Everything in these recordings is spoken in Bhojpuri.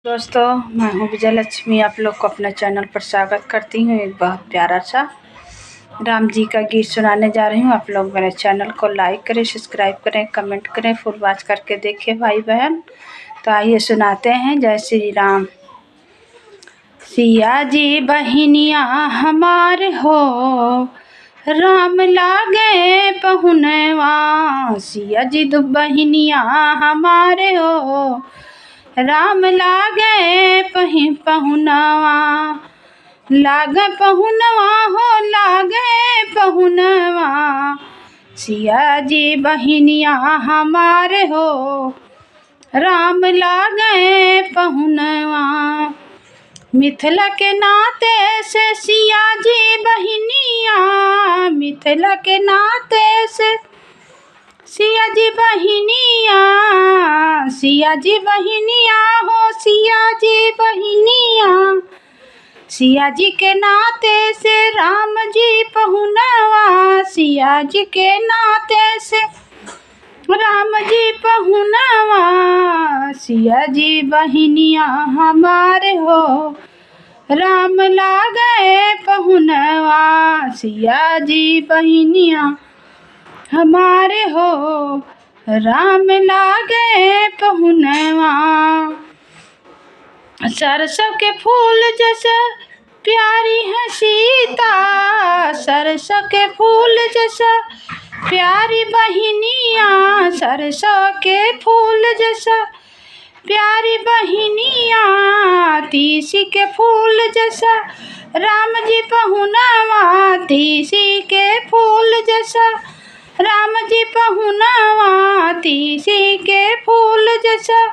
दोस्तों, मैं हूँ विजय लक्ष्मी। आप लोग को अपने चैनल पर स्वागत करती हूँ। एक बहुत प्यारा सा राम जी का गीत सुनाने जा रही हूँ। आप लोग मेरे चैनल को लाइक करें, सब्सक्राइब करें, कमेंट करें, फुल वॉच करके देखें भाई बहन। तो आइए सुनाते हैं। जय श्री राम। सिया जी बहिनिया हमार हो, राम लागे पहुनवा। सिया जी दो बहिनिया हमारे हो, राम लागे पहुनवा। लागे पहुनवा हो, लागे पहुनवा। सिया जी बहिनिया हमारे हो, राम लागे पहुनवा। मिथिला के नाते से सिया जी बहिनिया, मिथिला के नाते से सिया जी बहिनिया, सिया जी बहिनिया हो, सिया जी बहिनिया। सिया जी के नाते से राम जी पहुनवा, सिया जी के नाते से राम जी पहुनवा। सिया जी बहिनिया हमारे हो, राम लागे पहुनवा। सिया जी बहिनिया हमारे हो, राम लागे पहुनवा। सरसों के फूल जैसा प्यारी है सीता, सरसों के फूल जैसा प्यारी बहिनिया। सरसों के फूल जैसा प्यारी बहिनिया। तीसी के फूल जैसा राम जी पहुनवा, तीसी के फूल जैसा राम जी पहुनवा। तीसी के फूल जैसा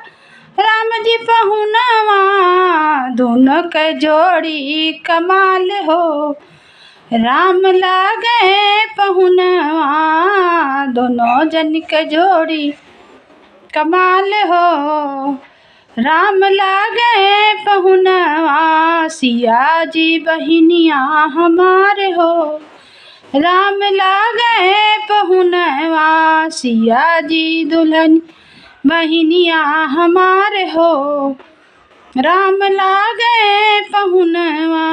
राम जी पहुनवा। दोनों के जोड़ी कमाल हो, राम लागे पहुनवा। दोनों जन के जोड़ी कमाल हो, राम लागे पहुनवा। सिया जी बहिनिया हमारे हो, राम लागे पहुनवा। सिया जी दुल्हन बहिनिया हमारे हो, राम लागे पहुनवा।